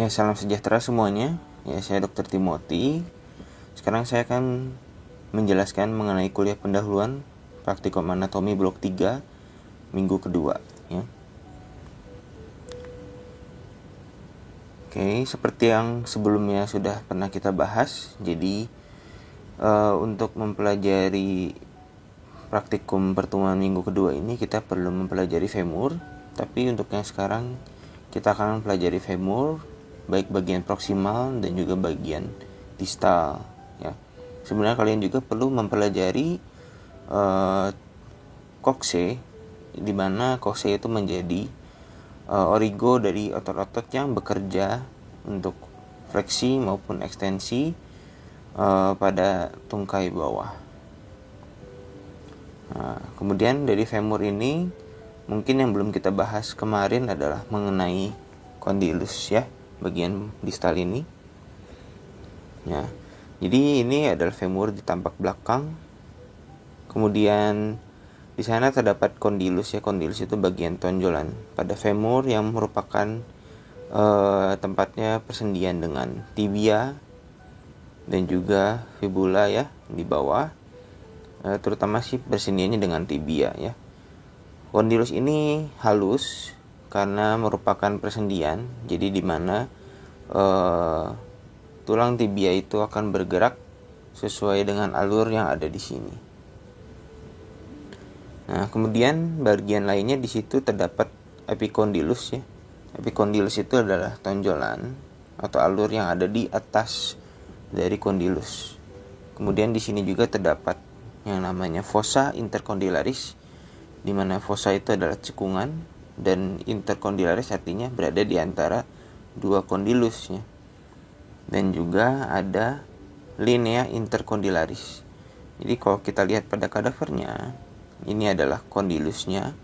Ya, salam sejahtera semuanya. Ya, saya Dr. Timothy. Sekarang saya akan menjelaskan mengenai kuliah pendahuluan praktikum anatomi blok 3 minggu kedua, ya. Oke, seperti yang sebelumnya sudah pernah kita bahas, jadi untuk mempelajari praktikum pertemuan minggu kedua ini kita perlu mempelajari femur, tapi untuk yang sekarang kita akan mempelajari femur baik bagian proksimal dan juga bagian distal, ya. Sebenarnya kalian juga perlu mempelajari kokse, di mana kokse itu menjadi origo dari otot-otot yang bekerja untuk fleksi maupun ekstensi pada tungkai bawah. Nah, kemudian dari femur ini mungkin yang belum kita bahas kemarin adalah mengenai kondilus, ya, bagian distal ini. Ya, jadi ini adalah femur di tampak belakang. Kemudian di sana terdapat kondilus, ya. Kondilus itu bagian tonjolan pada femur yang merupakan tempatnya persendian dengan tibia dan juga fibula, ya, di bawah. Terutama sih persendiannya dengan tibia, ya. Kondilus ini halus karena merupakan persendian, jadi di mana tulang tibia itu akan bergerak sesuai dengan alur yang ada di sini. Nah, kemudian bagian lainnya di situ terdapat epikondilus, ya. Epikondilus itu adalah tonjolan atau alur yang ada di atas dari kondilus. Kemudian di sini juga terdapat yang namanya fossa intercondylaris, di mana fossa itu adalah cekungan dan intercondylaris artinya berada di antara dua kondilus, ya. Dan juga ada linea intercondylaris. Jadi kalau kita lihat pada kadavernya, ini adalah kondilusnya.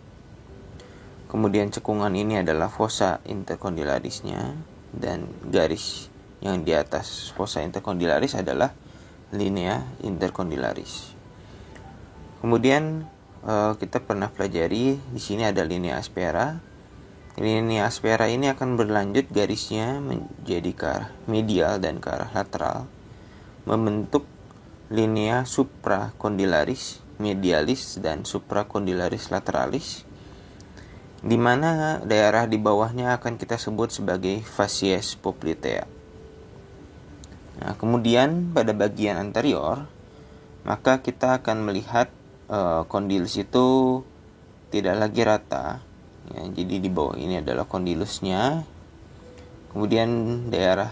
Kemudian cekungan ini adalah fossa intercondylarisnya, dan garis yang di atas fossa intercondylaris adalah linea intercondylaris. Kemudian kita pernah pelajari di sini ada linea aspera. Linea aspera ini akan berlanjut garisnya menjadi ke arah medial dan ke arah lateral, membentuk linea supracondylaris medialis dan supracondylaris lateralis, di mana daerah di bawahnya akan kita sebut sebagai facies poplitea. Nah, kemudian pada bagian anterior, maka kita akan melihat kondilus itu tidak lagi rata, ya. Jadi di bawah ini adalah kondilusnya. Kemudian daerah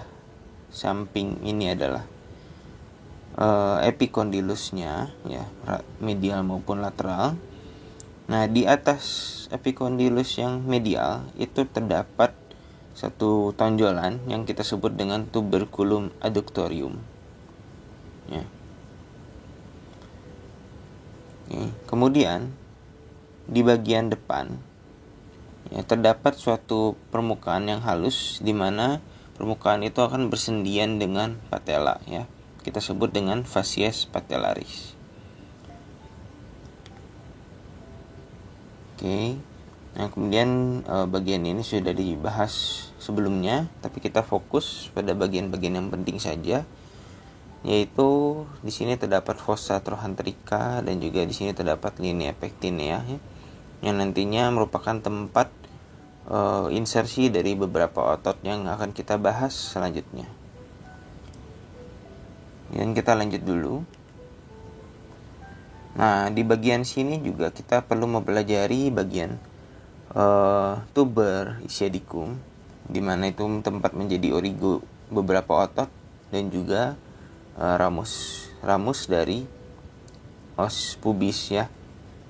samping ini adalah epikondilusnya, ya, medial maupun lateral. Nah, di atas epikondilus yang medial itu terdapat satu tonjolan yang kita sebut dengan tuberculum adductorium, ya. Kemudian di bagian depan, ya, terdapat suatu permukaan yang halus di mana permukaan itu akan bersendian dengan patella, ya. Kita sebut dengan facies patellaris. Oke. Nah, kemudian bagian ini sudah dibahas sebelumnya, tapi kita fokus pada bagian-bagian yang penting saja, yaitu di sini terdapat fossa trochanterica dan juga di sini terdapat linea pectinea, ya, yang nantinya merupakan tempat insersi dari beberapa otot yang akan kita bahas selanjutnya. Dan kita lanjut dulu. Nah, di bagian sini juga kita perlu mempelajari bagian tuber ischiadicum, di mana itu tempat menjadi origo beberapa otot dan juga ramus dari os pubis, ya,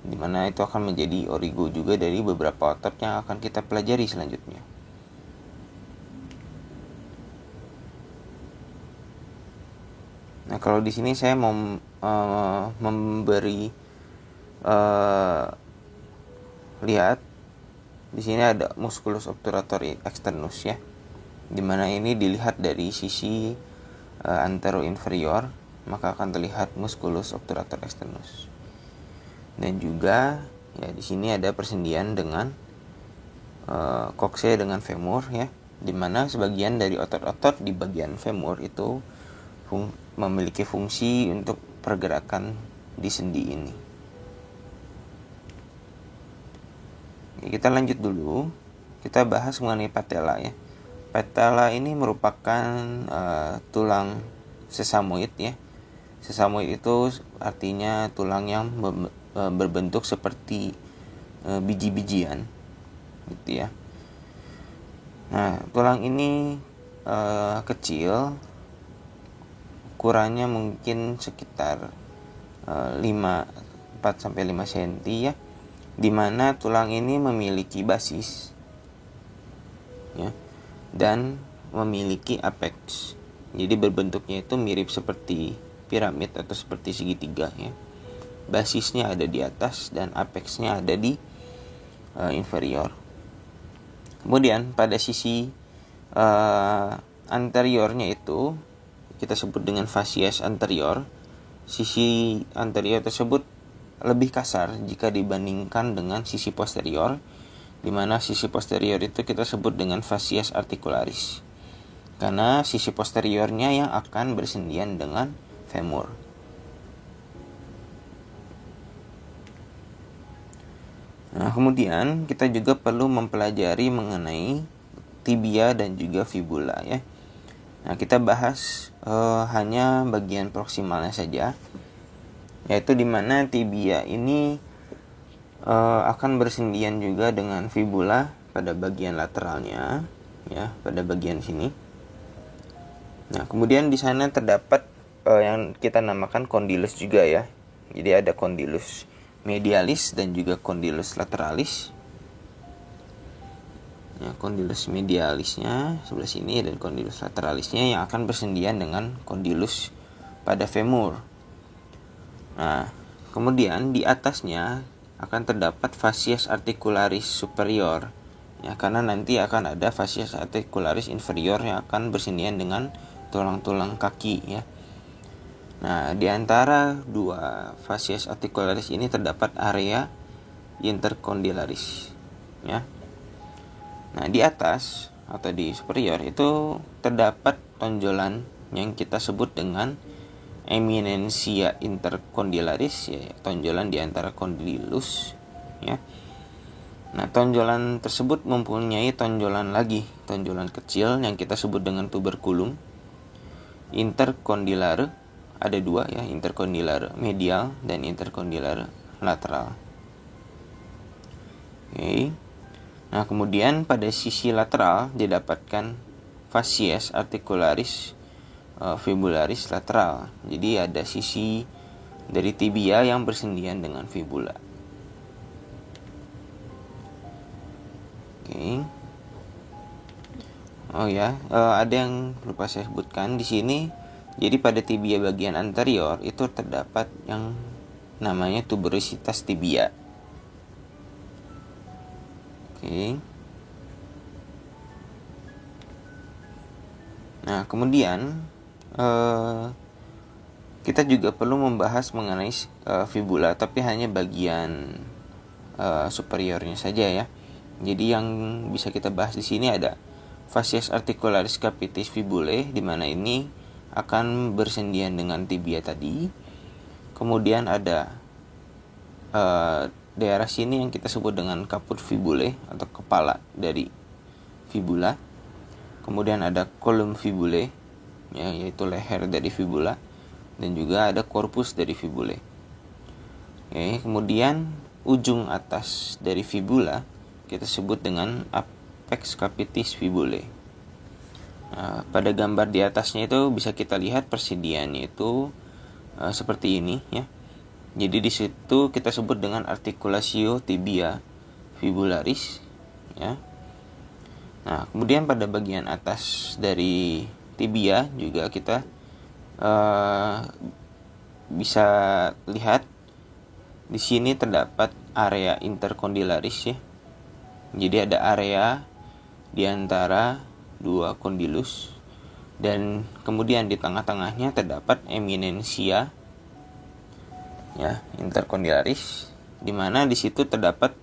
di mana itu akan menjadi origo juga dari beberapa otot yang akan kita pelajari selanjutnya. Nah, kalau di sini saya mau memberi lihat di sini ada musculus obturator externus, ya, di mana ini dilihat dari sisi anteroinferior, maka akan terlihat musculus obturator externus. Dan juga, ya, di sini ada persendian dengan kokse dengan femur, ya. di mana sebagian dari otot-otot di bagian femur itu memiliki fungsi untuk pergerakan di sendi ini. Kita lanjut dulu, kita bahas mengenai patella ya. Patella ini merupakan tulang sesamoid ya. Sesamoid itu artinya tulang yang berbentuk seperti biji-bijian gitu ya. Nah, tulang ini kecil, ukurannya mungkin sekitar 4-5 cm ya, dimana tulang ini memiliki basis ya, dan memiliki apex. Jadi berbentuknya itu mirip seperti piramid atau seperti segitiga ya. Basisnya ada di atas dan apexnya ada di inferior. Kemudian pada sisi anteriornya itu kita sebut dengan facies anterior. Sisi anterior tersebut lebih kasar jika dibandingkan dengan sisi posterior, di mana sisi posterior itu kita sebut dengan facies articularis, karena sisi posteriornya yang akan bersendian dengan femur. Nah, kemudian kita juga perlu mempelajari mengenai tibia dan juga fibula ya. Nah, kita bahas hanya bagian proksimalnya saja, yaitu di mana tibia ini akan bersendian juga dengan fibula pada bagian lateralnya ya, pada bagian sini. Nah, kemudian di sana terdapat yang kita namakan condylus juga ya. Jadi ada condylus medialis dan juga condylus lateralis. Ya, condylus medialisnya sebelah sini dan condylus lateralisnya yang akan bersendian dengan condylus pada femur. Nah, kemudian di atasnya akan terdapat facies articularis superior. Ya, karena nanti akan ada facies articularis inferior yang akan bersendian dengan tulang-tulang kaki ya. Nah, di antara dua facies articularis ini terdapat area intercondylaris ya. Nah, di atas atau di superior itu terdapat tonjolan yang kita sebut dengan eminensia intercondylaris ya, tonjolan di antara condylus ya. Nah, tonjolan tersebut mempunyai tonjolan lagi, tonjolan kecil yang kita sebut dengan tuberculum intercondylar. Ada dua ya, intercondylar medial dan intercondylar lateral. Oke. Nah, kemudian pada sisi lateral didapatkan facies articularis fibularis lateral. Jadi ada sisi dari tibia yang bersendian dengan fibula. Oke. Oh ya, ada yang lupa saya sebutkan di sini. Jadi pada tibia bagian anterior itu terdapat yang namanya tuberositas tibia. Oke. Nah, kemudian kita juga perlu membahas mengenai fibula, tapi hanya bagian superiornya saja ya. Jadi yang bisa kita bahas di sini ada facies articularis capitis fibulae, di mana ini akan bersendian dengan tibia tadi. Kemudian ada daerah sini yang kita sebut dengan caput fibulae atau kepala dari fibula. Kemudian ada column fibulae ya, yaitu leher dari fibula, dan juga ada corpus dari fibulae. Oke, kemudian ujung atas dari fibula kita sebut dengan apex capitis fibulae. Nah, pada gambar di atasnya itu bisa kita lihat persendiannya itu seperti ini ya. Jadi di situ kita sebut dengan articulatio tibia fibularis ya. Nah, kemudian pada bagian atas dari tibia juga kita bisa lihat di sini terdapat area intercondylaris ya. Jadi ada area di antara dua condylus, dan kemudian di tengah-tengahnya terdapat eminensia ya intercondylaris, di mana di situ terdapat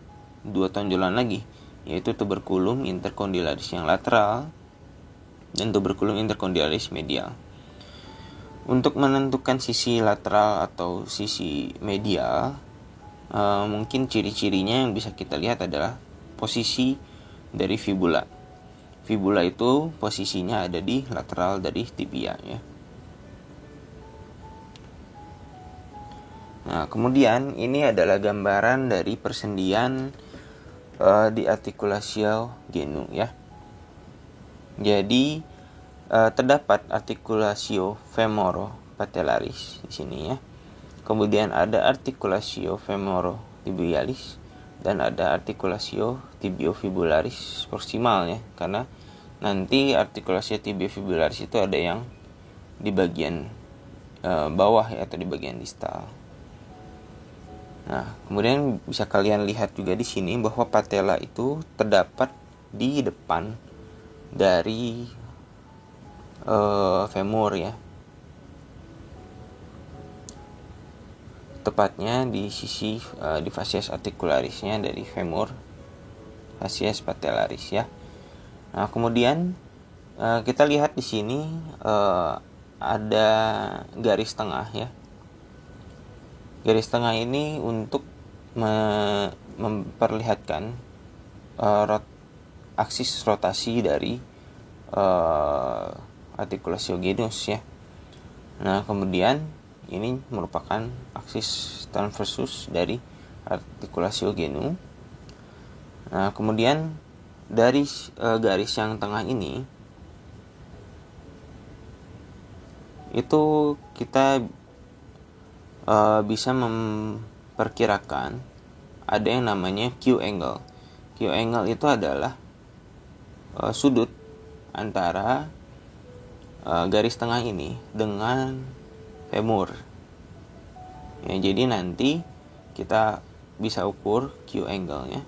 dua tonjolan lagi, yaitu tuberculum intercondylaris yang lateral dan tuberculum intercondylaris medial. Untuk menentukan sisi lateral atau sisi medial, mungkin ciri-cirinya yang bisa kita lihat adalah posisi dari fibula. Fibula itu posisinya ada di lateral dari tibia ya. Nah, kemudian ini adalah gambaran dari persendian di articulatio genu ya. Jadi terdapat articulatio femoro-patellaris di sini ya. Kemudian ada articulatio femoro-tibialis dan ada articulatio tibiofibularis proximal ya. Karena nanti articulatio tibiofibularis itu ada yang di bagian bawah ya, atau di bagian distal. Nah, kemudian bisa kalian lihat juga di sini bahwa patella itu terdapat di depan dari femur ya. Tepatnya di sisi di fascias articularisnya dari femur, fascias patellaris ya. Nah, kemudian kita lihat di sini ada garis tengah ya. Garis tengah ini untuk memperlihatkan aksis rotasi dari articulatio genus ya. Nah, kemudian ini merupakan aksis transversus dari articulatio genu. Nah, kemudian dari garis yang tengah ini itu kita bisa memperkirakan ada yang namanya Q angle. Q angle itu adalah sudut antara garis tengah ini dengan femur. Ya, jadi nanti kita bisa ukur Q angle-nya.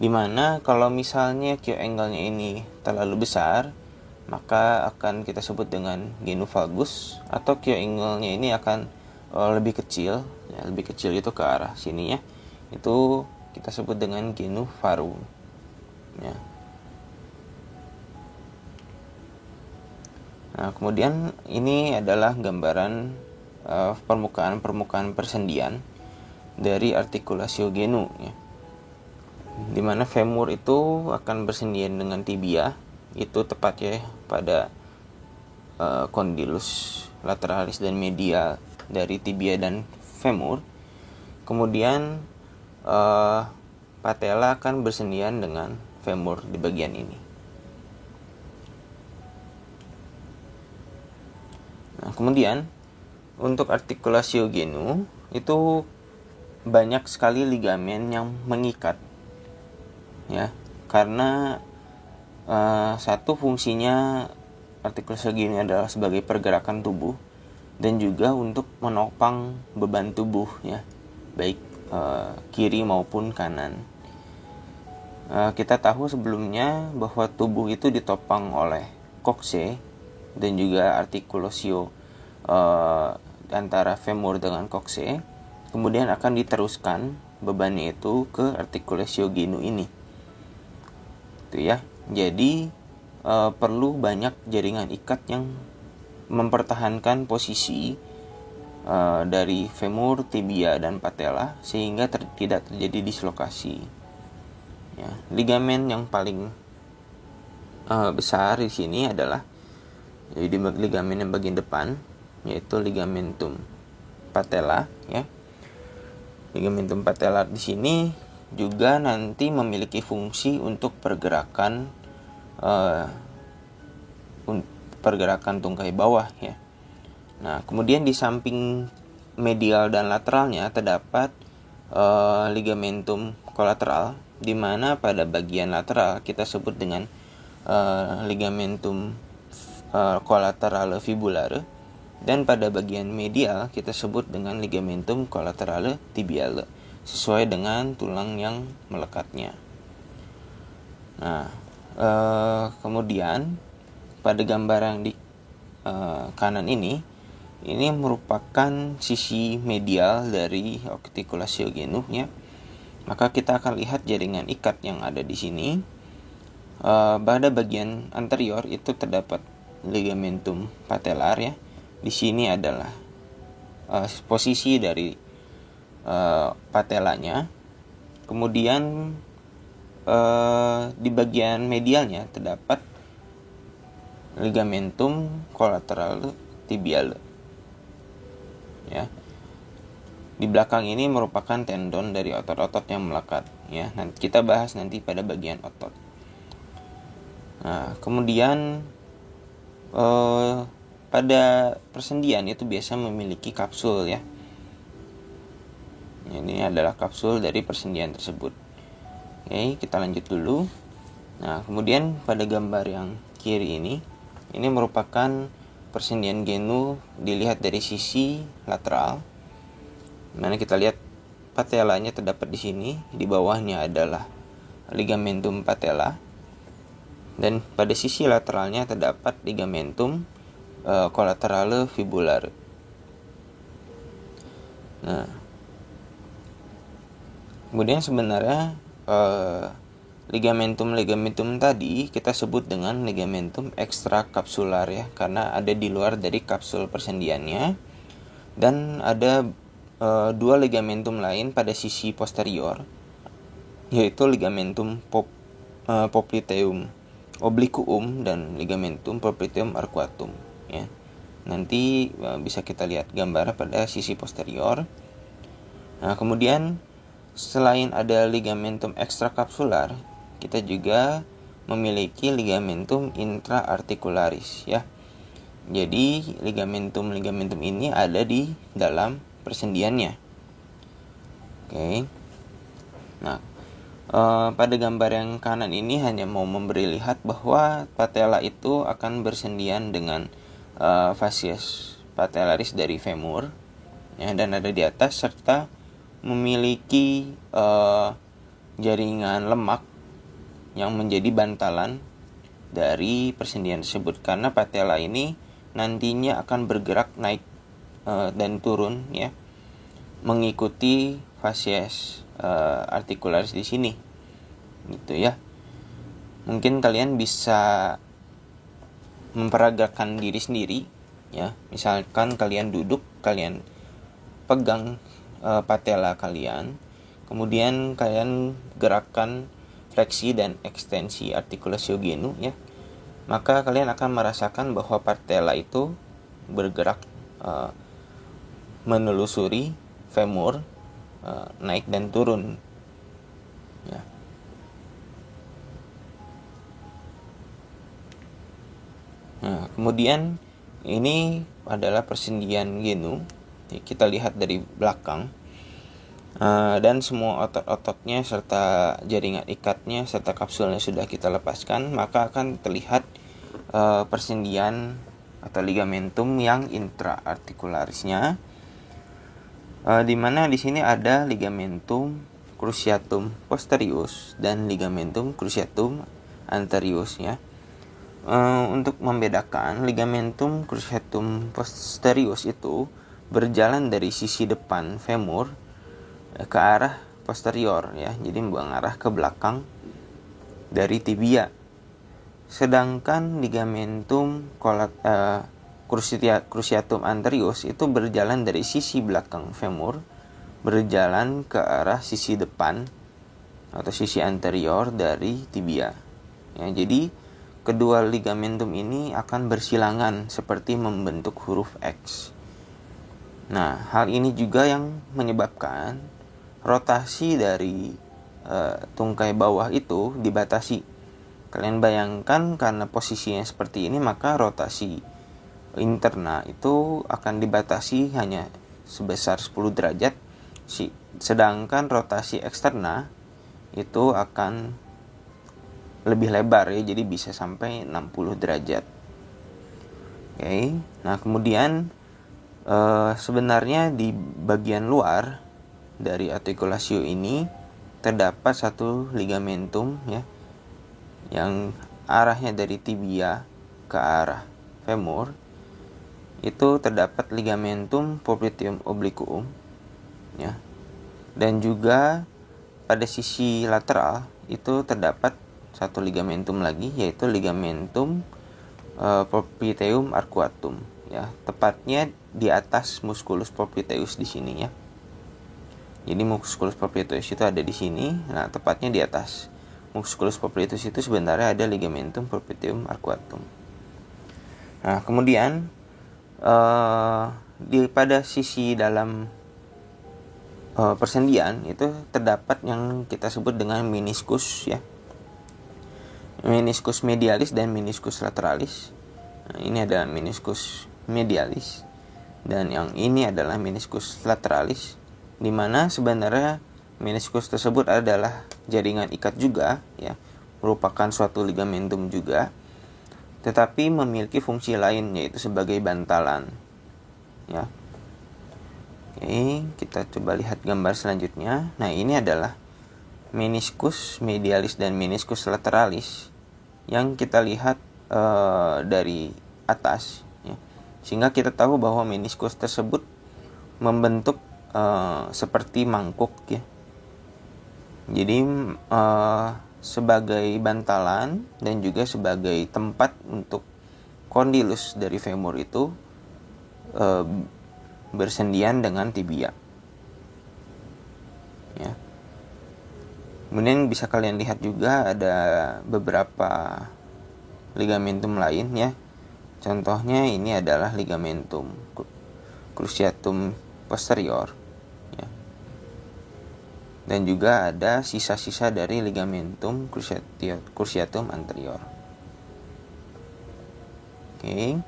Dimana kalau misalnya Q angle-nya ini terlalu besar, maka akan kita sebut dengan genu valgus, atau Q angle-nya ini akan lebih kecil ya, lebih kecil itu ke arah sini ya, itu kita sebut dengan genu varum ya. Nah, kemudian ini adalah gambaran permukaan persendian dari articulatio genu ya, dimana femur itu akan bersendian dengan tibia, itu tepatnya pada condylus lateralis dan medial dari tibia dan femur. Kemudian patella akan bersendian dengan femur di bagian ini. Nah, kemudian untuk articulatio genu itu banyak sekali ligamen yang mengikat ya, karena satu fungsinya articulatio genu adalah sebagai pergerakan tubuh dan juga untuk menopang beban tubuh ya, baik kiri maupun kanan. Kita tahu sebelumnya bahwa tubuh itu ditopang oleh coxe dan juga articulatio antara femur dengan coxe, kemudian akan diteruskan bebannya itu ke articulatio genu ini. Itu ya. Jadi perlu banyak jaringan ikat yang mempertahankan posisi dari femur, tibia, dan patella sehingga tidak terjadi dislokasi ya. Ligamen yang paling besar di sini adalah jadi ligamen yang bagian depan, yaitu ligamentum patella ya. Ligamentum patella di sini juga nanti memiliki fungsi untuk pergerakan tungkai bawah ya. Nah, kemudian di samping medial dan lateralnya terdapat ligamentum kolateral, di mana pada bagian lateral kita sebut dengan ligamentum collaterale fibulare, dan pada bagian medial kita sebut dengan ligamentum collaterale tibiale, sesuai dengan tulang yang melekatnya. Nah, kemudian pada gambar yang di kanan ini merupakan sisi medial dari articulatio genu ya. Maka kita akan lihat jaringan ikat yang ada di sini Pada bagian anterior itu terdapat ligamentum patellar ya. Di sini adalah posisi dari patelanya. Kemudian di bagian medialnya terdapat ligamentum collateral tibial ya. Di belakang ini merupakan tendon dari otot-otot yang melekat ya. Nanti kita bahas nanti pada bagian otot. Nah, kemudian pada persendian itu biasa memiliki kapsul ya. Ini adalah kapsul dari persendian tersebut. Oke, kita lanjut dulu. Nah, kemudian pada gambar yang kiri ini merupakan persendian genu dilihat dari sisi lateral. Mana kita lihat patelanya terdapat di sini, di bawahnya adalah ligamentum patella. Dan pada sisi lateralnya terdapat ligamentum collateral fibular. Nah, kemudian sebenarnya ligamentum tadi kita sebut dengan ligamentum ekstrakapsular ya, karena ada di luar dari kapsul persendiannya. Dan ada dua ligamentum lain pada sisi posterior, yaitu ligamentum popliteum obliquum dan ligamentum popliteum arcuatum ya. Nanti bisa kita lihat gambar pada sisi posterior. Nah, kemudian selain ada ligamentum ekstrakapsular, kita juga memiliki ligamentum intraarticularis ya. Jadi ligamentum ini ada di dalam persendiannya. Oke. Nah, pada gambar yang kanan ini hanya mau memberi lihat bahwa patella itu akan bersendian dengan fascies patellaris dari femur ya, dan ada di atas, serta memiliki jaringan lemak yang menjadi bantalan dari persendian tersebut, karena patella ini nantinya akan bergerak naik dan turun ya, mengikuti fascies articularis di sini gitu ya. Mungkin kalian bisa memperagakan diri sendiri ya. Misalkan kalian duduk, kalian pegang patella kalian, kemudian kalian gerakkan fleksi dan ekstensi artikulasio genu ya, maka kalian akan merasakan bahwa patella itu bergerak menelusuri femur, naik dan turun ya. Nah, kemudian ini adalah persendian genu. Kita lihat dari belakang, dan semua otot-ototnya serta jaringan ikatnya serta kapsulnya sudah kita lepaskan, maka akan terlihat persendian atau ligamentum yang intraarticularisnya, di mana di sini ada ligamentum cruciatum posterius dan ligamentum cruciatum anterius ya. Untuk membedakan, ligamentum cruciatum posterius itu berjalan dari sisi depan femur ke arah posterior ya, jadi mengarah ke belakang dari tibia. Sedangkan ligamentum cruciatum anterius itu berjalan dari sisi belakang femur, berjalan ke arah sisi depan atau sisi anterior dari tibia ya. Jadi kedua ligamentum ini akan bersilangan seperti membentuk huruf X. Nah, hal ini juga yang menyebabkan rotasi dari tungkai bawah itu dibatasi. Kalian bayangkan, karena posisinya seperti ini, maka rotasi interna itu akan dibatasi hanya sebesar 10 derajat, sedangkan rotasi eksterna itu akan lebih lebar ya, jadi bisa sampai 60 derajat. Oke. Nah, kemudian sebenarnya di bagian luar dari artikulasio ini terdapat satu ligamentum ya, yang arahnya dari tibia ke arah femur. Itu terdapat ligamentum popliteum obliquum ya. Dan juga pada sisi lateral itu terdapat satu ligamentum lagi, yaitu ligamentum popliteum arcuatum ya, tepatnya di atas musculus popliteus di sini ya. Jadi musculus popliteus itu ada di sini, nah tepatnya di atas musculus popliteus itu sebenarnya ada ligamentum popliteum arcuatum. Nah kemudian pada sisi dalam persendian itu terdapat yang kita sebut dengan meniskus ya, meniskus medialis dan meniskus lateralis. Nah, ini adalah meniskus medialis dan yang ini adalah meniskus lateralis, di mana sebenarnya meniskus tersebut adalah jaringan ikat juga ya, merupakan suatu ligamentum juga, tetapi memiliki fungsi lain yaitu sebagai bantalan ya. Oke, kita coba lihat gambar selanjutnya. Nah, ini adalah meniskus medialis dan meniskus lateralis yang kita lihat dari atas ya. Sehingga kita tahu bahwa meniskus tersebut membentuk seperti mangkuk ya. Jadi sebagai bantalan dan juga sebagai tempat untuk kondilus dari femur itu bersendian dengan tibia ya. Kemudian bisa kalian lihat juga ada beberapa ligamentum lain ya. Contohnya ini adalah ligamentum cruciatum posterior ya. Dan juga ada sisa-sisa dari ligamentum cruciatum anterior. Oke.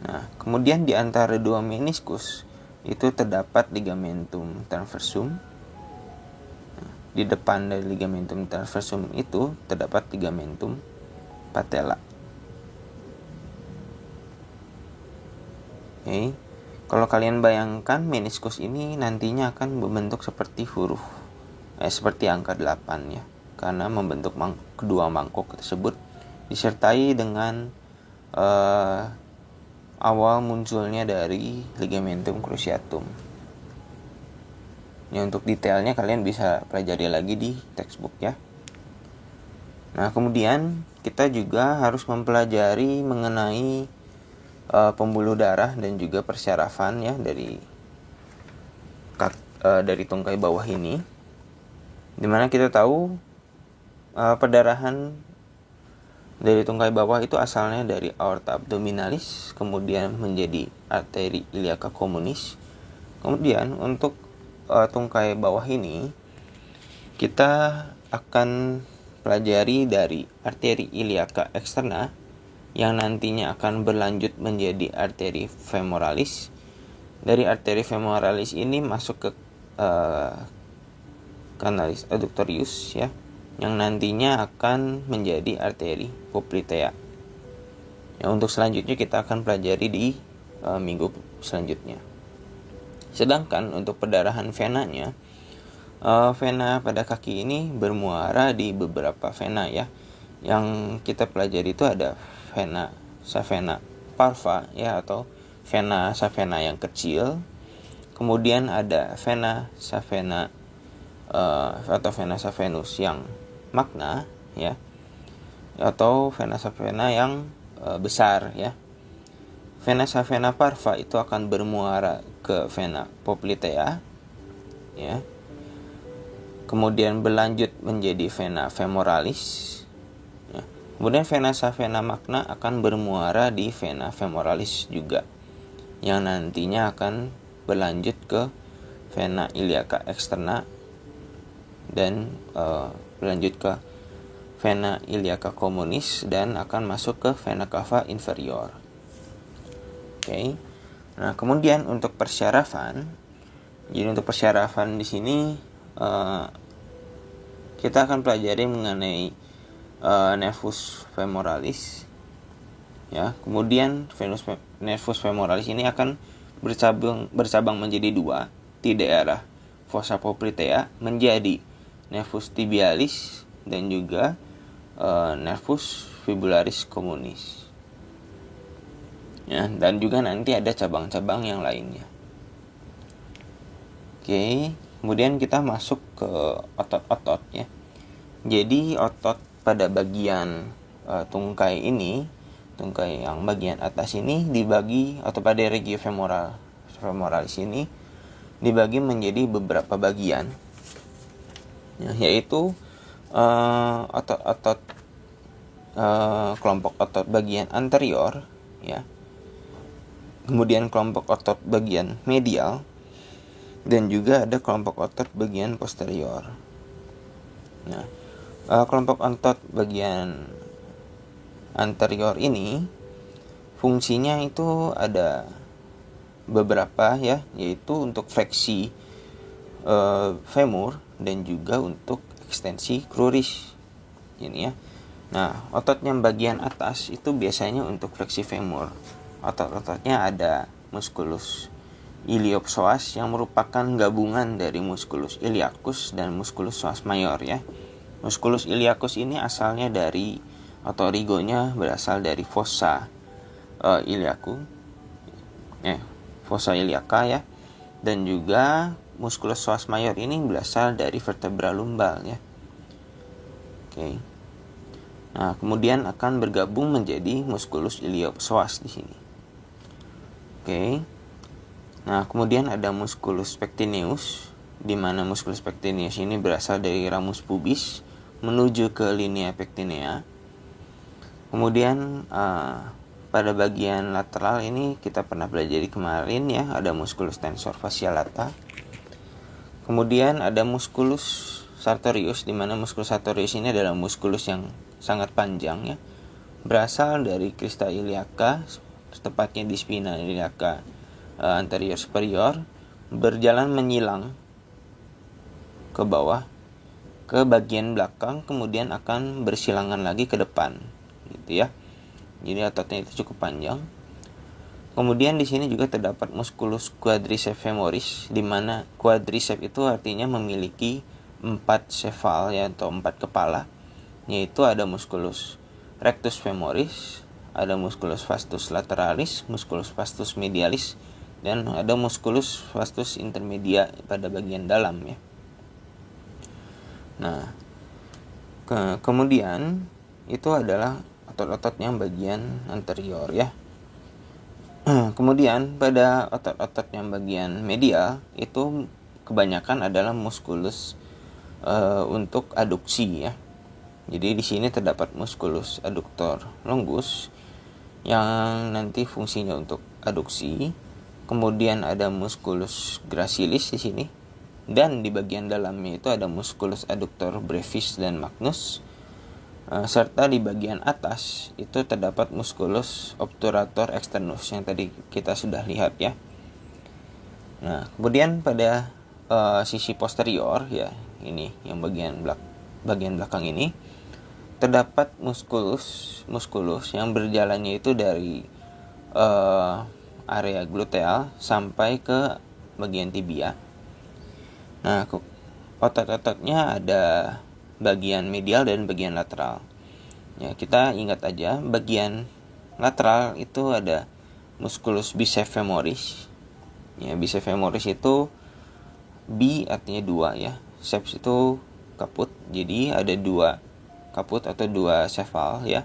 Nah, kemudian di antara dua meniskus itu terdapat ligamentum transversum. Nah, di depan dari ligamentum transversum itu terdapat ligamentum patella. Oke. Kalau kalian bayangkan meniskus ini nantinya akan membentuk seperti seperti angka 8 ya, karena membentuk kedua mangkuk tersebut disertai dengan awal munculnya dari ligamentum cruciatum. Ya, untuk detailnya kalian bisa pelajari lagi di textbook ya. Nah, kemudian kita juga harus mempelajari mengenai pembuluh darah dan juga persyarafan ya dari tungkai bawah ini, dimana kita tahu perdarahan dari tungkai bawah itu asalnya dari aorta abdominalis, kemudian menjadi arteri iliaca communis. Kemudian untuk tungkai bawah ini kita akan pelajari dari arteri iliaca externa yang nantinya akan berlanjut menjadi arteri femoralis. Dari arteri femoralis ini masuk ke canalis adductorius ya, yang nantinya akan menjadi arteri poplitea. Ya, untuk selanjutnya kita akan pelajari di minggu selanjutnya. Sedangkan untuk perdarahan venanya, vena pada kaki ini bermuara di beberapa vena ya. Yang kita pelajari itu ada vena savena parva ya, atau vena savena yang kecil. Kemudian ada vena savena atau vena savenus yang magna ya, atau vena savena yang besar ya. Vena savena parva itu akan bermuara ke vena poplitea ya. Kemudian berlanjut menjadi vena femoralis. Kemudian vena savena magna akan bermuara di vena femoralis juga, yang nantinya akan berlanjut ke vena iliaca externa dan berlanjut ke vena iliaca communis dan akan masuk ke vena cava inferior. Oke. Nah, kemudian untuk persyarafan. Jadi untuk persyarafan di sini kita akan pelajari mengenai nervus femoralis ya. Kemudian nervus femoralis ini akan bercabang menjadi dua di daerah fossa poplitea menjadi nervus tibialis dan juga nervus fibularis communis ya, dan juga nanti ada cabang-cabang yang lainnya. Oke, Kemudian kita masuk ke otot-otot ya. Jadi otot pada bagian tungkai ini, tungkai yang bagian atas ini dibagi, atau pada regiofemoralis ini dibagi menjadi beberapa bagian, ya, yaitu otot-otot kelompok otot bagian anterior, ya. Kemudian kelompok otot bagian medial, dan juga ada kelompok otot bagian posterior. Nah, kelompok otot bagian anterior ini fungsinya itu ada beberapa ya, yaitu untuk fleksi femur dan juga untuk ekstensi cruris ini ya. Nah, otot yang bagian atas itu biasanya untuk fleksi femur. Otot-ototnya ada musculus iliopsoas yang merupakan gabungan dari musculus iliacus dan musculus psoas mayor ya. Musculus iliacus ini asalnya dari, atau origonya berasal dari fossa fossa iliaca ya, dan juga musculus psoas mayor ini berasal dari vertebra lumbal ya. Oke. Nah, kemudian akan bergabung menjadi musculus iliopsoas di sini. Oke. Nah, kemudian ada musculus pectineus, di mana musculus pectineus ini berasal dari ramus pubis menuju ke linea pectinea. Kemudian pada bagian lateral ini kita pernah pelajari kemarin ya, ada musculus tensor fascia lata. Kemudian ada musculus sartorius, di mana musculus sartorius ini adalah musculus yang sangat panjang ya, berasal dari crista iliaca, tepatnya di spina iliaca anterior superior, berjalan menyilang ke bawah ke bagian belakang, kemudian akan bersilangan lagi ke depan gitu ya. Jadi ototnya itu cukup panjang. Kemudian di sini juga terdapat musculus quadriceps femoris, di mana quadriceps itu artinya memiliki 4 sefal ya, atau 4 kepala, yaitu ada musculus rectus femoris, ada musculus vastus lateralis, musculus vastus medialis, dan ada musculus vastus intermedia pada bagian dalam ya. Nah, kemudian itu adalah otot-otot yang bagian anterior ya. Kemudian pada otot-otot yang bagian medial itu kebanyakan adalah musculus untuk aduksi ya. Jadi di sini terdapat musculus adductor longus yang nanti fungsinya untuk aduksi. Kemudian ada musculus gracilis di sini. Dan di bagian dalamnya itu ada musculus adductor brevis dan magnus, serta di bagian atas itu terdapat musculus obturator externus yang tadi kita sudah lihat ya. Nah, kemudian pada sisi posterior ya, ini yang bagian belakang ini terdapat musculus yang berjalannya itu dari area gluteal sampai ke bagian tibia. Nah, otot-ototnya ada bagian medial dan bagian lateral. Ya, kita ingat aja bagian lateral itu ada musculus biceps femoris. Ya, biceps femoris itu bi artinya 2 ya. Ceps itu kaput. Jadi ada 2 kaput atau 2 sefal ya.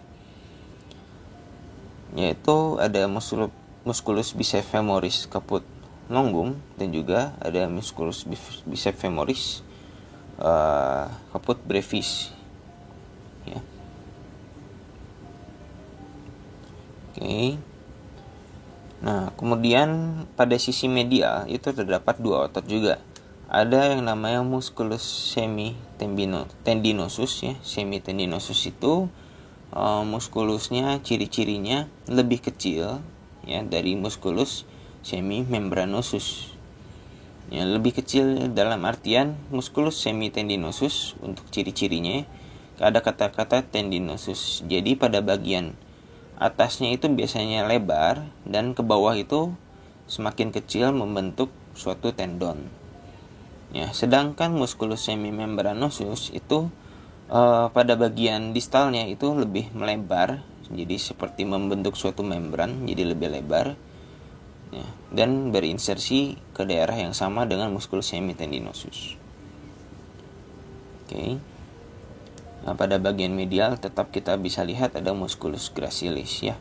Yaitu ada musculus biceps femoris kaput longum, dan juga ada musculus biceps femoris kaput brevis ya. Oke. Nah, kemudian pada sisi medial itu terdapat 2 otot juga. Ada yang namanya musculus semitendinosus ya. Semitendinosus itu muskulusnya, ciri-cirinya lebih kecil ya dari musculus semimembranosus. Ya, lebih kecil dalam artian musculus semitendinosus untuk ciri-cirinya ada kata-kata tendinosus. Jadi pada bagian atasnya itu biasanya lebar dan ke bawah itu semakin kecil membentuk suatu tendon. Ya, sedangkan musculus semimembranosus itu pada bagian distalnya itu lebih melebar, jadi seperti membentuk suatu membran, jadi lebih lebar. ya, dan berinsersi ke daerah yang sama dengan musculus semitendinosus. Oke. Nah, pada bagian medial tetap kita bisa lihat ada musculus gracilis ya.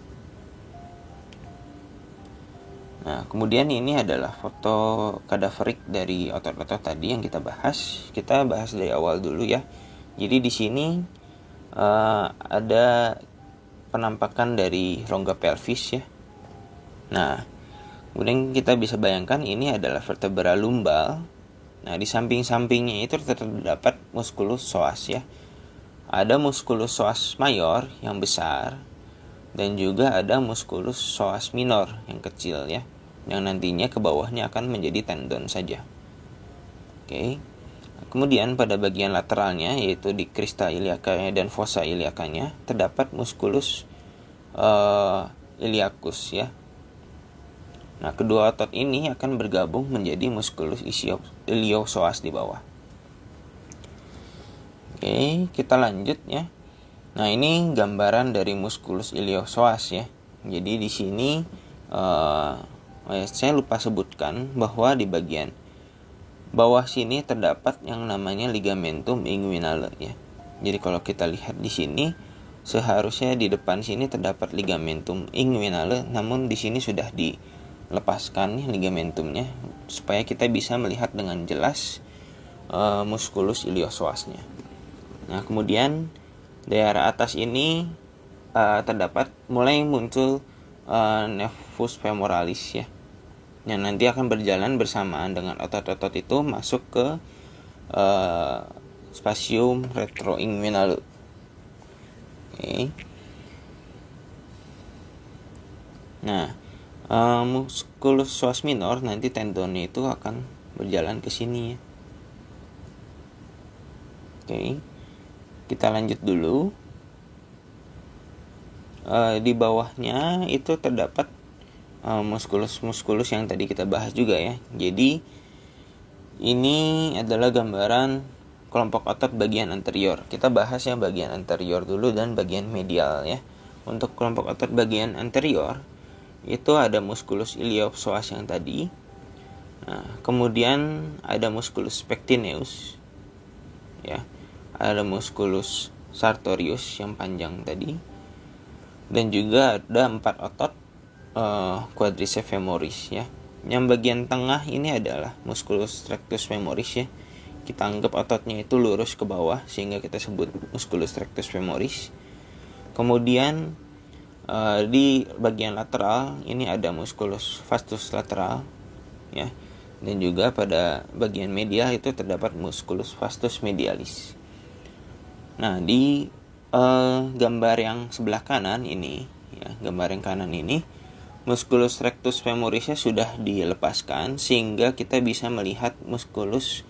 Nah, kemudian ini adalah foto kadaverik dari otot-otot tadi yang kita bahas. Kita bahas dari awal dulu ya. Jadi di sini ada penampakan dari rongga pelvis ya. Nah, kemudian kita bisa bayangkan ini adalah vertebra lumbal. Nah, di samping-sampingnya itu terdapat musculus psoas ya. Ada musculus psoas mayor yang besar dan juga ada musculus psoas minor yang kecil ya, yang nantinya ke bawahnya akan menjadi tendon saja. Oke. Kemudian pada bagian lateralnya, yaitu di crista iliacanya dan fossa iliacanya, terdapat musculus iliacus ya. Nah, kedua otot ini akan bergabung menjadi musculus iliopsoas di bawah. Oke, kita lanjut ya. Nah, ini gambaran dari musculus iliopsoas ya. Jadi di sini saya lupa sebutkan bahwa di bagian bawah sini terdapat yang namanya ligamentum inguinale ya. Jadi kalau kita lihat di sini, seharusnya di depan sini terdapat ligamentum inguinale, namun di sini sudah dilepaskan ligamentumnya supaya kita bisa melihat dengan jelas musculus iliopsoasnya. Nah, kemudian daerah atas ini terdapat mulai muncul nervus femoralis ya, yang nanti akan berjalan bersamaan dengan otot-otot itu masuk ke spasium retroinguinale. Okay. Nah, musculus psoas minor nanti tendonnya itu akan berjalan ke sini ya. Oke. Kita lanjut dulu. Di bawahnya itu terdapat musculus yang tadi kita bahas juga ya. Jadi ini adalah gambaran kelompok otot bagian anterior. Kita bahas yang bagian anterior dulu dan bagian medial ya. Untuk kelompok otot bagian anterior itu ada musculus iliopsoas yang tadi. Nah, kemudian ada musculus pectineus ya. Ada musculus sartorius yang panjang tadi, dan juga ada 4 otot quadriceps femoris ya. Yang bagian tengah ini adalah musculus rectus femoris ya. Kita anggap ototnya itu lurus ke bawah sehingga kita sebut musculus rectus femoris. Kemudian di bagian lateral ini ada musculus vastus lateral ya. Dan juga pada bagian medial itu terdapat musculus vastus medialis. Nah, di gambar yang sebelah kanan ini ya, gambar yang kanan ini musculus rectus femorisnya sudah dilepaskan sehingga kita bisa melihat musculus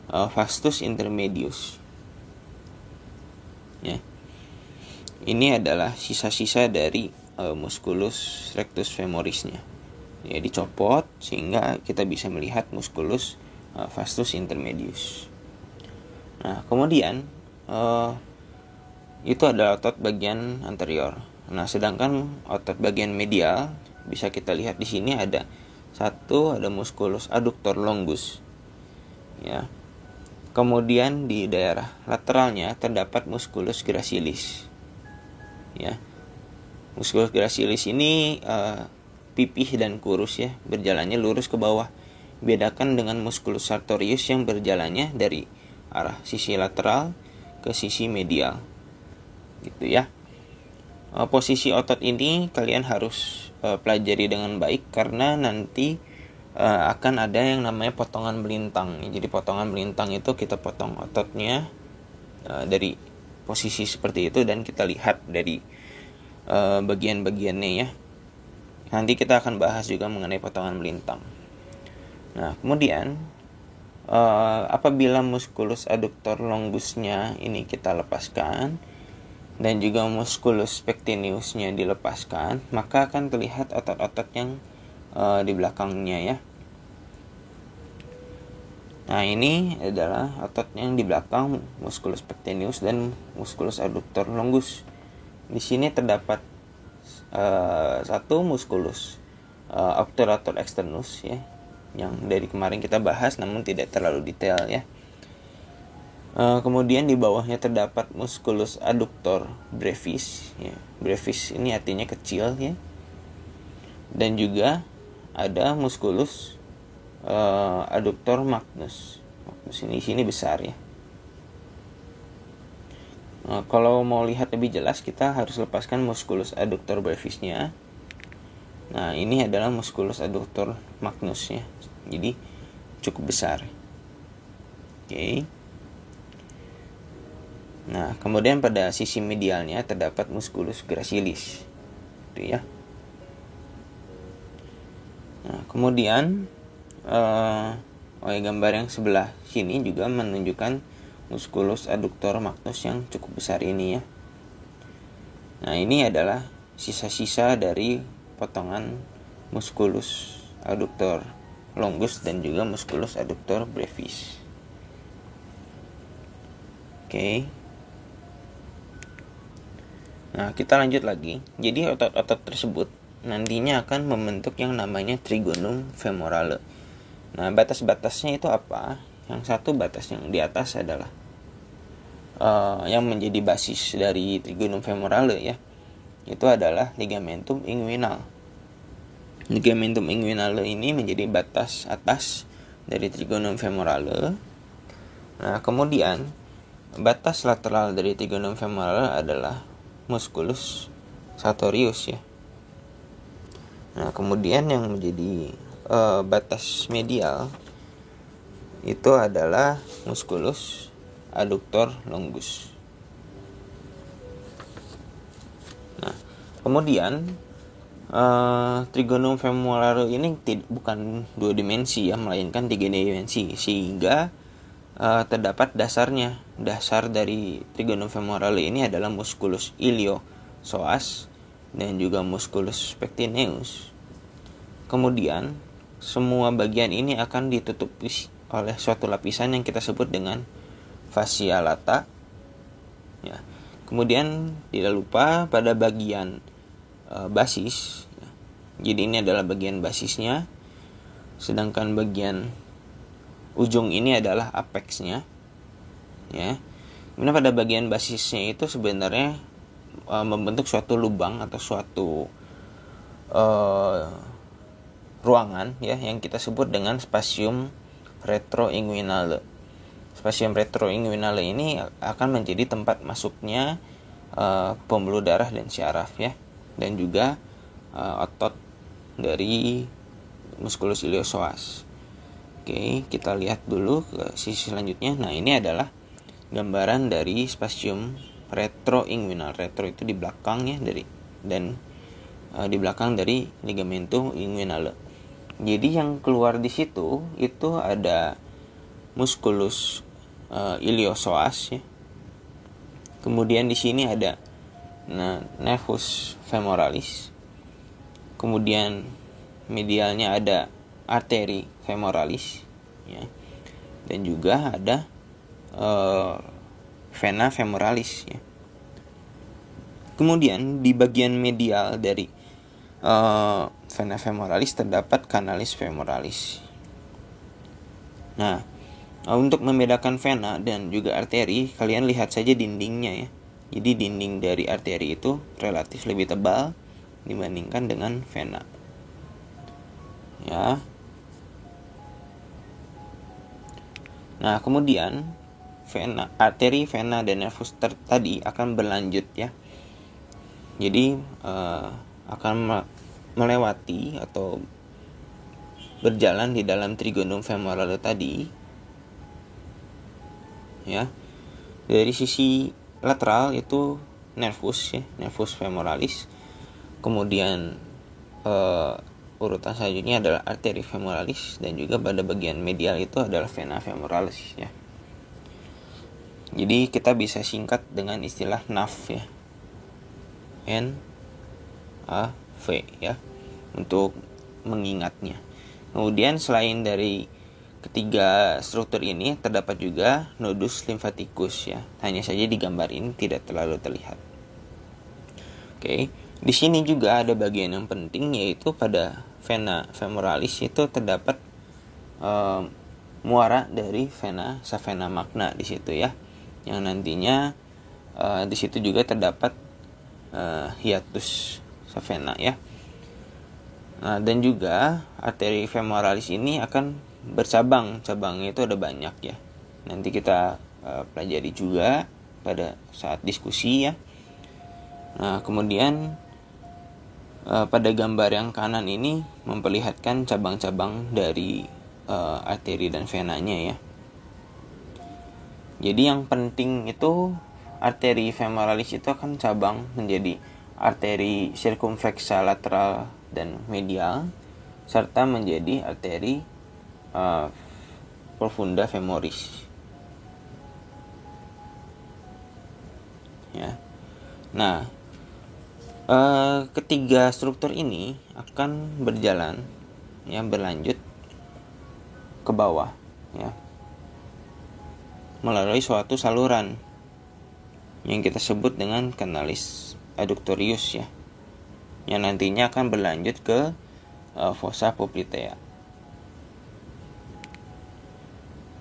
vastus intermedius ya. Ini adalah sisa-sisa dari musculus rectus femorisnya ya, dicopot sehingga kita bisa melihat musculus vastus intermedius. Nah, kemudian itu adalah otot bagian anterior. Nah, sedangkan otot bagian medial bisa kita lihat di sini ada musculus adductor longus ya. Kemudian di daerah lateralnya terdapat musculus gracilis ya. Musculus gracilis ini pipih dan kurus ya, berjalannya lurus ke bawah. Bedakan dengan musculus sartorius yang berjalannya dari arah sisi lateral ke sisi medial gitu ya. Posisi otot ini kalian harus pelajari dengan baik karena nanti akan ada yang namanya potongan belintang. Jadi potongan belintang itu kita potong ototnya dari posisi seperti itu dan kita lihat dari bagian-bagiannya ya. Nanti kita akan bahas juga mengenai potongan belintang. Nah, kemudian apabila musculus adductor longusnya ini kita lepaskan dan juga musculus pectineusnya dilepaskan, maka akan terlihat otot-otot yang di belakangnya ya. Nah, ini adalah otot yang di belakang musculus pectineus dan musculus adductor longus. Di sini terdapat satu musculus obturator externus ya, yang dari kemarin kita bahas namun tidak terlalu detail ya. Kemudian di bawahnya terdapat musculus adductor brevis ya. Brevis ini artinya kecil ya. Dan juga ada musculus adductor magnus. Magnus ini di sini besar ya. Kalau mau lihat lebih jelas kita harus lepaskan musculus adductor brevisnya. Nah, ini adalah musculus adductor magnus ya. Jadi cukup besar. Oke. Nah, kemudian pada sisi medialnya terdapat musculus gracilis. Itu ya. Nah, kemudian gambar yang sebelah sini juga menunjukkan musculus adductor magnus yang cukup besar ini ya. Nah, ini adalah sisa-sisa dari potongan musculus adductor longus dan juga musculus adductor brevis. Oke. Nah, kita lanjut lagi. Jadi otot-otot tersebut nantinya akan membentuk yang namanya trigonum femorale. Nah, batas-batasnya itu apa? Yang satu batas yang di atas adalah yang menjadi basis dari trigonum femorale ya. Itu adalah ligamentum inguinal. Ligamentum inguinale ini menjadi batas atas dari trigonum femorale. Nah, kemudian batas lateral dari trigonum femorale adalah musculus sartorius ya. Nah, kemudian yang menjadi batas medial itu adalah musculus adductor longus. Nah, kemudian trigonum femorale ini bukan 2 dimensi ya, melainkan 3 dimensi, sehingga terdapat dasarnya. Dasar dari trigonum femorale ini adalah musculus iliopsoas dan juga musculus pectineus. Kemudian semua bagian ini akan ditutupi oleh suatu lapisan yang kita sebut dengan fascia lata ya. Kemudian tidak lupa pada bagian basis ya. Jadi ini adalah bagian basisnya, sedangkan bagian ujung ini adalah apexnya ya. Kemudian pada bagian basisnya itu sebenarnya membentuk suatu lubang atau suatu ruangan ya, yang kita sebut dengan spasium retroinguinale. Spasium retroinguinale ini akan menjadi tempat masuknya pembuluh darah dan syaraf ya, dan juga otot dari musculus iliopsoas. Oke, kita lihat dulu ke sisi selanjutnya. Nah, ini adalah gambaran dari spasium retroinguinal. Retro itu di belakang ya, di belakang dari ligamentum inguinale. Jadi yang keluar di situ itu ada musculus iliopsoas ya. Kemudian di sini ada nervus femoralis. Kemudian medialnya ada arteri femoralis ya. Dan juga ada vena femoralis ya. Kemudian di bagian medial dari vena femoralis terdapat canalis femoralis. Nah, untuk membedakan vena dan juga arteri, kalian lihat saja dindingnya ya. Jadi dinding dari arteri itu relatif lebih tebal dibandingkan dengan vena. Ya. Nah, kemudian arteri, vena, dan nervus tadi akan berlanjut ya. Jadi akan melewati atau berjalan di dalam trigonum femorale tadi ya. Dari sisi lateral itu nervus ya, nervus femoralis. Kemudian urutan selanjutnya adalah arteri femoralis, dan juga pada bagian medial itu adalah vena femoralis ya. Jadi kita bisa singkat dengan istilah NAV ya, NAV ya, untuk mengingatnya. Kemudian selain dari ketiga struktur ini terdapat juga nodus limfaticus ya. Hanya saja di gambar ini tidak terlalu terlihat. Oke, di sini juga ada bagian yang penting, yaitu pada vena femoralis itu terdapat muara dari vena savena magna di situ ya, yang nantinya di situ juga terdapat hiatus savena ya. Nah, dan juga arteri femoralis ini akan bercabang, cabangnya itu ada banyak ya. Nanti kita pelajari juga pada saat diskusi ya. Nah, kemudian pada gambar yang kanan ini memperlihatkan cabang-cabang dari arteri dan venanya ya. Jadi yang penting itu arteri femoralis itu akan cabang menjadi arteri circumflexa lateral dan medial, serta menjadi arteri profunda femoris ya. Nah, ketiga struktur ini akan berjalan ya, berlanjut ke bawah ya, melalui suatu saluran yang kita sebut dengan canalis adductorius ya, yang nantinya akan berlanjut ke fossa poplitea.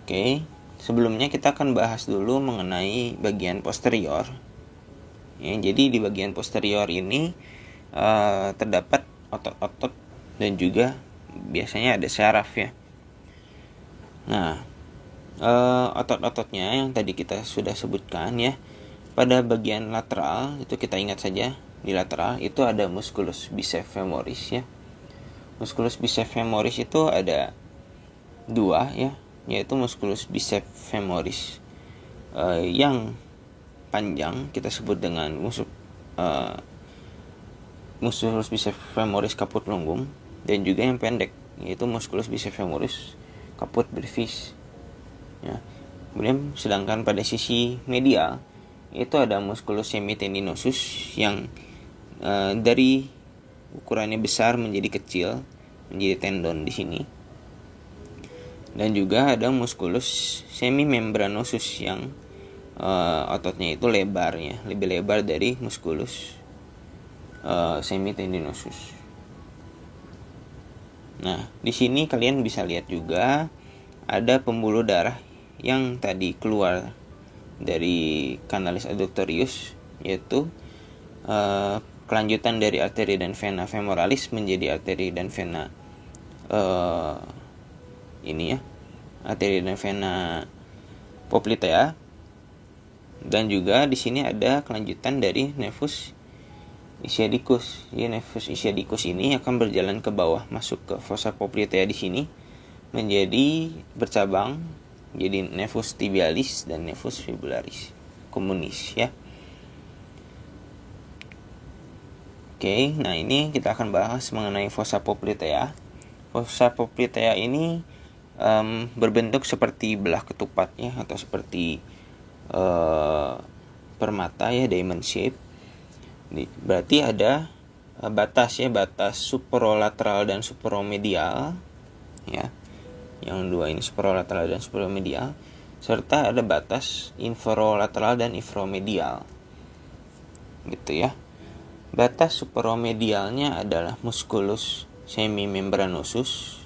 Oke, sebelumnya kita akan bahas dulu mengenai bagian posterior ya. Jadi di bagian posterior ini terdapat otot-otot dan juga biasanya ada syaraf ya. Nah, otot-ototnya yang tadi kita sudah sebutkan ya, pada bagian lateral itu kita ingat saja, di lateral itu ada musculus biceps femoris ya. Musculus biceps femoris itu ada dua ya, yaitu musculus biceps femoris yang panjang kita sebut dengan musculus biceps femoris caput longum, dan juga yang pendek yaitu musculus biceps femoris caput brevis ya. Kemudian sedangkan pada sisi medial itu ada musculus semitendinosus yang dari ukurannya besar menjadi kecil menjadi tendon di sini, dan juga ada musculus semimembranosus yang ototnya itu lebarnya lebih lebar dari musculus semitendinosus. Nah, di sini kalian bisa lihat juga ada pembuluh darah yang tadi keluar dari canalis adductorius, yaitu kelanjutan dari arteri dan vena femoralis menjadi arteri dan vena ini ya, arteri dan vena poplitea. Dan juga di sini ada kelanjutan dari nervus ischiadicus. Jadi nervus ischiadicus ini akan berjalan ke bawah masuk ke fossa poplitea di sini menjadi bercabang jadi nervus tibialis dan nervus fibularis communis ya. Oke, nah ini kita akan bahas mengenai fossa poplitea. Fossa poplitea ini berbentuk seperti belah ketupat ya, atau seperti permata ya, diamond shape. Berarti ada batas ya, batas superolateral dan superomedial ya. Yang dua ini superolateral dan superomedial, serta ada batas inferolateral dan infromedial gitu ya. Batas superomedialnya adalah musculus semimembranosus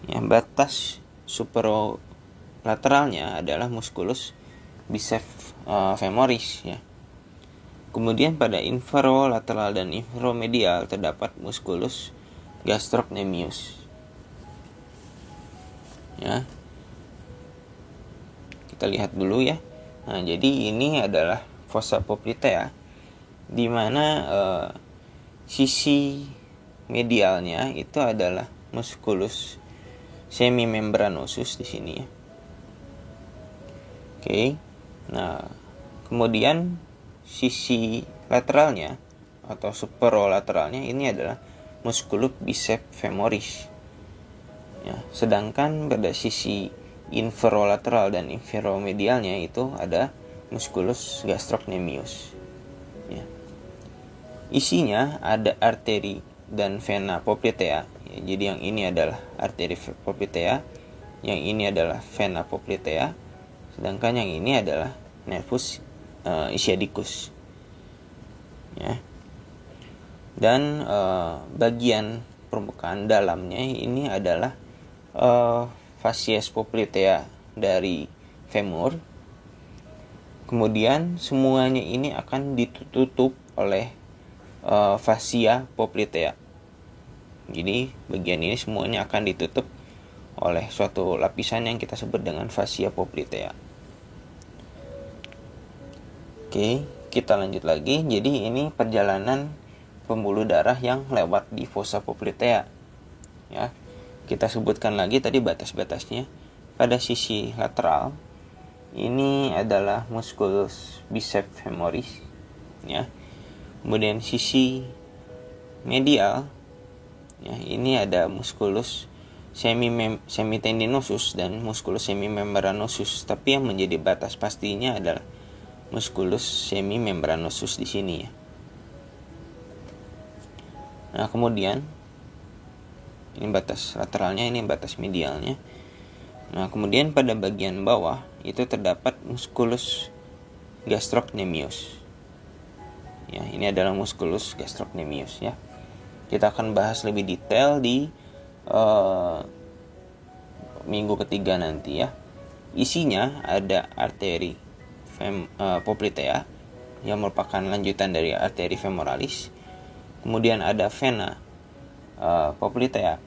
ya. Batas superolateralnya adalah musculus biceps femoris ya. Kemudian pada inferolateral dan infromedial terdapat musculus gastrocnemius ya. Kita lihat dulu ya. Nah, jadi ini adalah fossa poplitea, di mana sisi medialnya itu adalah musculus semimembranosus di sini ya. Oke. Nah, kemudian sisi lateralnya atau superolateralnya ini adalah musculus biceps femoris ya. Sedangkan pada sisi inferolateral dan infromedialnya itu ada musculus gastrocnemius ya. Isinya ada arteri dan vena poplitea ya. Jadi yang ini adalah arteri poplitea, yang ini adalah vena poplitea, sedangkan yang ini adalah nervus ischiadicus ya. Dan bagian permukaan dalamnya ini adalah facies popliteal dari femur. Kemudian semuanya ini akan ditutup oleh fascia popliteal. Jadi bagian ini semuanya akan ditutup oleh suatu lapisan yang kita sebut dengan fascia popliteal. Oke, kita lanjut lagi. Jadi ini perjalanan pembuluh darah yang lewat di fossa popliteal. Ya, kita sebutkan lagi tadi batas-batasnya. Pada sisi lateral ini adalah musculus biceps femoris, ya. Kemudian sisi medial, ya, ini ada musculus semitendinosus dan musculus semimembranosus. Tapi yang menjadi batas pastinya adalah musculus semimembranosus di sini, ya. Nah, kemudian ini batas lateralnya, ini batas medialnya. Nah, kemudian pada bagian bawah itu terdapat musculus gastrocnemius. Ya, ini adalah musculus gastrocnemius, ya. Kita akan bahas lebih detail di minggu ketiga nanti, ya. Isinya ada arteri popliteal yang merupakan lanjutan dari arteri femoralis. Kemudian ada vena popliteal,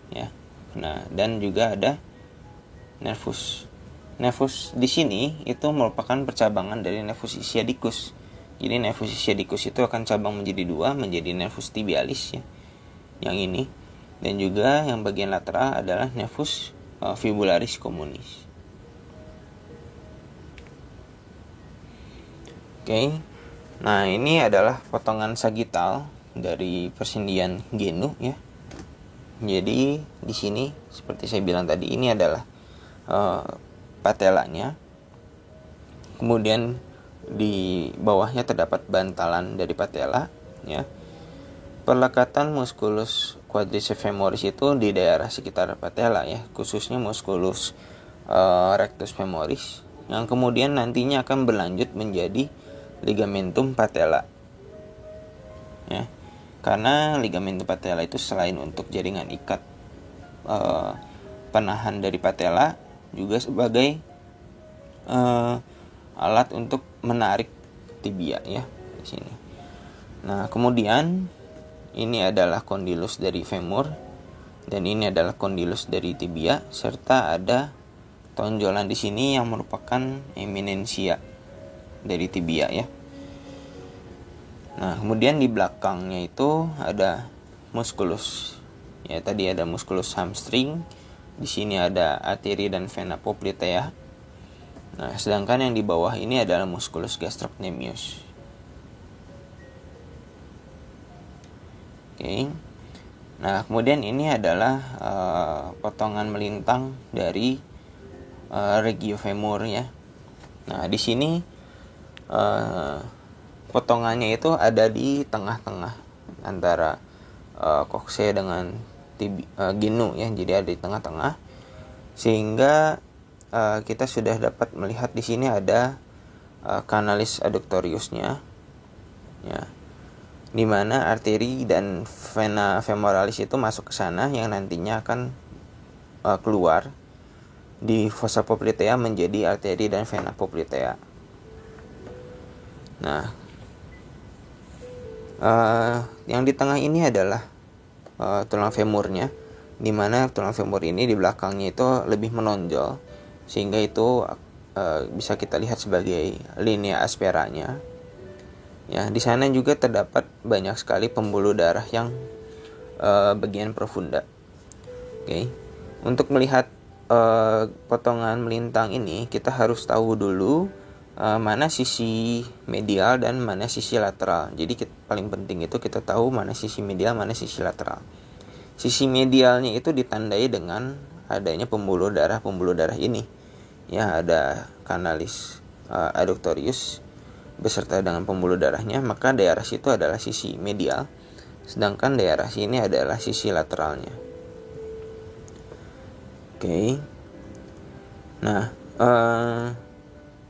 ya. Nah, dan juga ada nervus. Nervus di sini itu merupakan percabangan dari nervus ischiadicus. Jadi nervus ischiadicus itu akan cabang menjadi dua, menjadi nervus tibialis, ya, yang ini, dan juga yang bagian lateral adalah nervus fibularis communis. Oke. Nah, ini adalah potongan sagital dari persendian genu, ya. Jadi di sini seperti saya bilang tadi, ini adalah patelanya. Kemudian di bawahnya terdapat bantalan dari patela, ya. Perlekatan musculus quadriceps femoris itu di daerah sekitar patela, ya, khususnya musculus rectus femoris, yang kemudian nantinya akan berlanjut menjadi ligamentum patella, ya. Karena ligamentum patella itu selain untuk jaringan ikat penahan dari patella, juga sebagai alat untuk menarik tibia, ya, di sini. Nah, kemudian ini adalah kondilus dari femur dan ini adalah kondilus dari tibia, serta ada tonjolan di sini yang merupakan eminensia dari tibia, ya. Nah, kemudian di belakangnya itu ada musculus, ya, tadi ada musculus hamstring. Di sini ada arteri dan vena popliteal. Nah, sedangkan yang di bawah ini adalah musculus gastrocnemius. Oke. Nah, kemudian ini adalah potongan melintang dari regiofemur, ya. Nah, di sini potongannya itu ada di tengah-tengah antara koksea dengan genu, ya. Jadi ada di tengah-tengah, sehingga kita sudah dapat melihat di sini ada canalis adductoriusnya, ya, di mana arteri dan vena femoralis itu masuk ke sana, yang nantinya akan keluar di fossa popliteal menjadi arteri dan vena popliteal. Nah, yang di tengah ini adalah tulang femurnya, di mana tulang femur ini di belakangnya itu lebih menonjol, sehingga itu bisa kita lihat sebagai linea asperanya. Ya, di sana juga terdapat banyak sekali pembuluh darah yang bagian profunda. Oke. Untuk melihat potongan melintang ini, kita harus tahu dulu mana sisi medial dan mana sisi lateral. Jadi paling penting itu kita tahu mana sisi medial, mana sisi lateral. Sisi medialnya itu ditandai dengan adanya pembuluh darah ini. Ya, ada canalis adductorius beserta dengan pembuluh darahnya, maka daerah situ adalah sisi medial, sedangkan daerah sini adalah sisi lateralnya. Oke. Nah,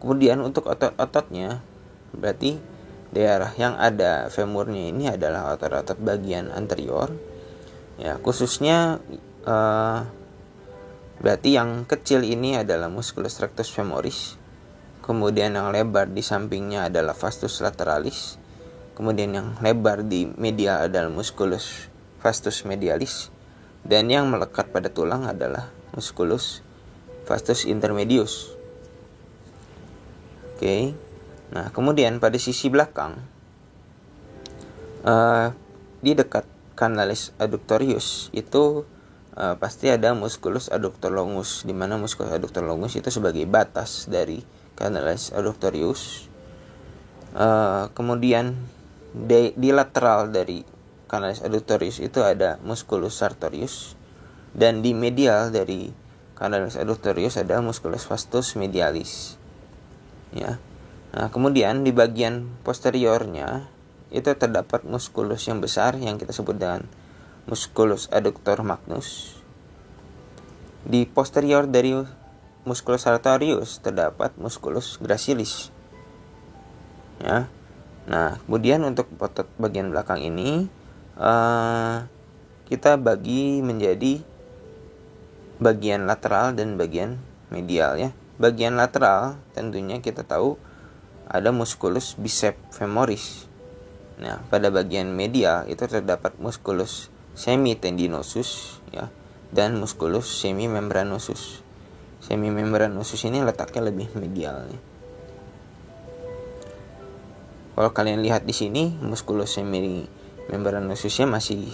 kemudian untuk otot-ototnya, berarti daerah yang ada femurnya ini adalah otot-otot bagian anterior. Ya, khususnya berarti yang kecil ini adalah musculus rectus femoris. Kemudian yang lebar di sampingnya adalah vastus lateralis. Kemudian yang lebar di medial adalah musculus vastus medialis. Dan yang melekat pada tulang adalah musculus vastus intermedius. Oke. Nah, kemudian pada sisi belakang di dekat canalis adductorius itu pasti ada musculus adductor longus, di mana musculus adductor longus itu sebagai batas dari canalis adductorius. Kemudian di lateral dari canalis adductorius itu ada musculus sartorius, dan di medial dari canalis adductorius ada musculus vastus medialis. Ya. Nah, kemudian di bagian posteriornya itu terdapat musculus yang besar yang kita sebut dengan musculus adductor magnus. Di posterior dari musculus sartorius terdapat musculus gracilis. Ya. Nah, kemudian untuk otot bagian belakang ini kita bagi menjadi bagian lateral dan bagian medial ya. Bagian lateral tentunya kita tahu ada musculus bicep femoris. Nah, pada bagian medial itu terdapat musculus semitendinosus ya, dan musculus semimembranosus. Semimembranosus ini letaknya lebih medial ya. Kalau kalian lihat di sini, musculus semimembranosusnya masih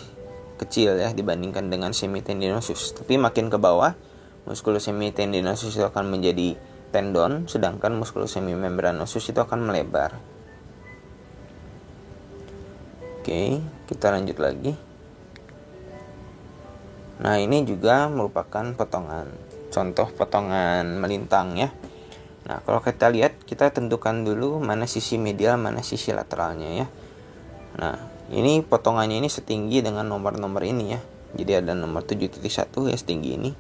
kecil ya dibandingkan dengan semitendinosus. Tapi makin ke bawah, musculus semitendinosus itu akan menjadi tendon, sedangkan musculus semimembranosus itu akan melebar. Oke, kita lanjut lagi. Nah, ini juga merupakan contoh potongan melintang ya. Nah, kalau kita lihat, kita tentukan dulu mana sisi medial, mana sisi lateralnya ya. Nah, ini potongannya ini setinggi dengan nomor-nomor ini ya. Jadi ada nomor 7.1 ya setinggi ini,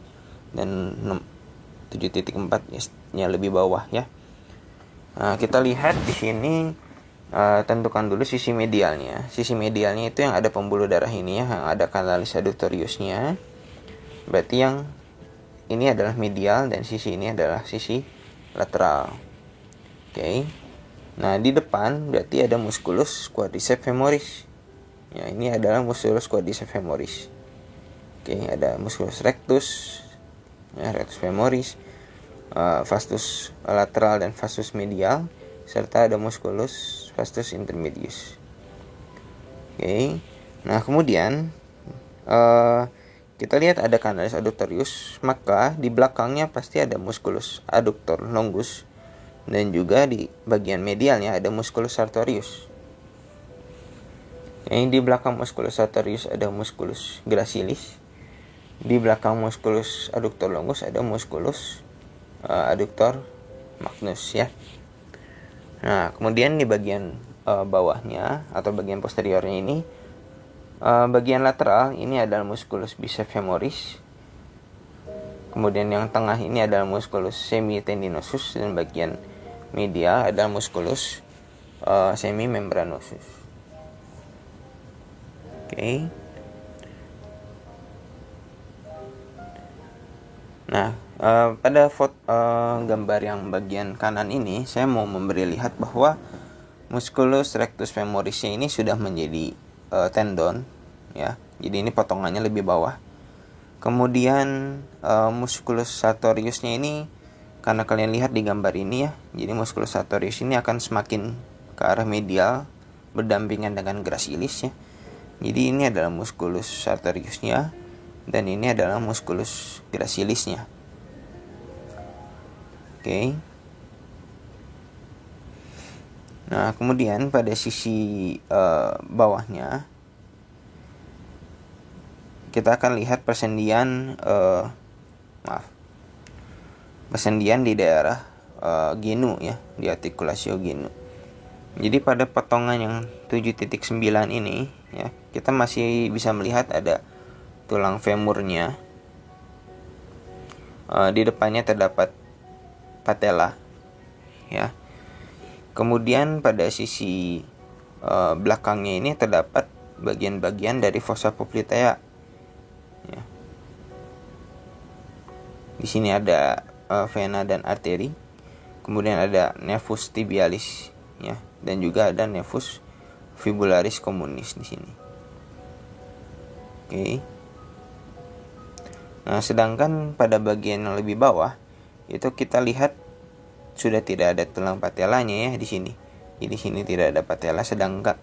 dan 7.4 ya lebih bawah ya. Nah, kita lihat di sini tentukan dulu sisi medialnya. Sisi medialnya itu yang ada pembuluh darah ini ya, yang ada canalis adductoriusnya. Berarti yang ini adalah medial dan sisi ini adalah sisi lateral. Oke. Nah, di depan berarti ada musculus quadriceps femoris. Ya, ini adalah musculus quadriceps femoris. Oke, ada musculus rectus, ya, rectus femoris, vastus lateral dan vastus medial, serta ada musculus vastus intermedius. Oke. Nah, kemudian kita lihat ada canalis adductorius, maka di belakangnya pasti ada musculus adductor longus, dan juga di bagian medialnya ada musculus sartorius. Yang di belakang musculus sartorius ada musculus gracilis. Di belakang musculus adductor longus ada musculus adductor magnus ya. Nah, kemudian di bagian bawahnya atau bagian posteriornya ini, bagian lateral ini adalah musculus bicep femoris. Kemudian yang tengah ini adalah musculus semitendinosus, dan bagian medial adalah musculus semimembranosus. Oke. Nah, pada gambar yang bagian kanan ini saya mau memberi lihat bahwa musculus rectus femorisnya ini sudah menjadi tendon ya. Jadi ini potongannya lebih bawah. Kemudian musculus sartoriusnya ini, karena kalian lihat di gambar ini ya, jadi musculus sartorius ini akan semakin ke arah medial berdampingan dengan gracilis ya. Jadi ini adalah musculus sartoriusnya, dan ini adalah musculus gracilisnya. Oke. Nah, kemudian pada sisi bawahnya kita akan lihat persendian di daerah genu ya, di artikulasio genu. Jadi pada potongan yang 7.9 ini ya, kita masih bisa melihat ada tulang femurnya. Di depannya terdapat patella ya. Kemudian pada sisi belakangnya ini terdapat bagian-bagian dari fossa popliteal. Di sini ada vena dan arteri. Kemudian ada nervus tibialis ya, dan juga ada nervus fibularis communis di sini. Oke. Nah, sedangkan pada bagian yang lebih bawah itu kita lihat sudah tidak ada tulang patelanya ya di sini. Jadi di sini tidak ada patella, sedangkan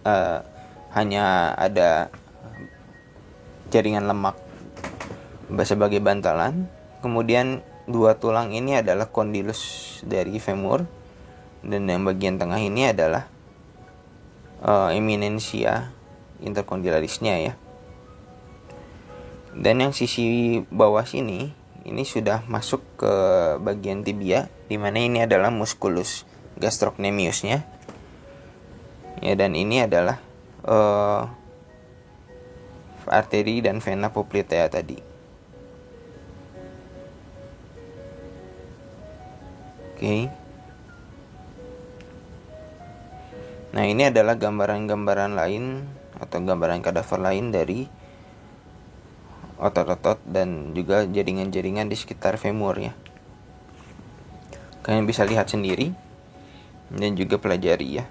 hanya ada jaringan lemak sebagai bantalan. Kemudian dua tulang ini adalah kondilus dari femur, dan yang bagian tengah ini adalah eminensia intercondylarisnya ya. Dan yang sisi bawah sini ini sudah masuk ke bagian tibia, di mana ini adalah musculus gastrocnemiusnya ya, dan ini adalah arteri dan vena poplitea tadi. Oke. Nah, ini adalah gambaran-gambaran lain atau gambaran kadaver lain dari otot-otot dan juga jaringan-jaringan di sekitar femur ya. Kalian bisa lihat sendiri dan juga pelajari ya.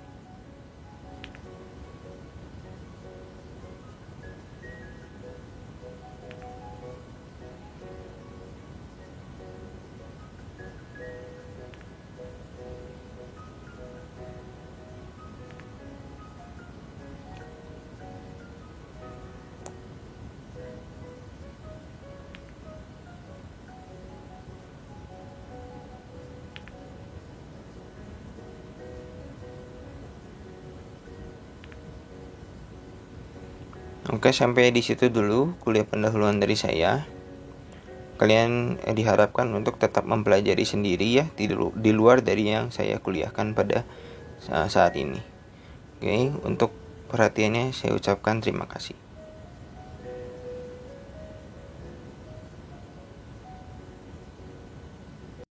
Oke, sampai di situ dulu kuliah pendahuluan dari saya. Kalian diharapkan untuk tetap mempelajari sendiri ya, di luar dari yang saya kuliahkan pada saat ini. Oke, untuk perhatiannya saya ucapkan terima kasih.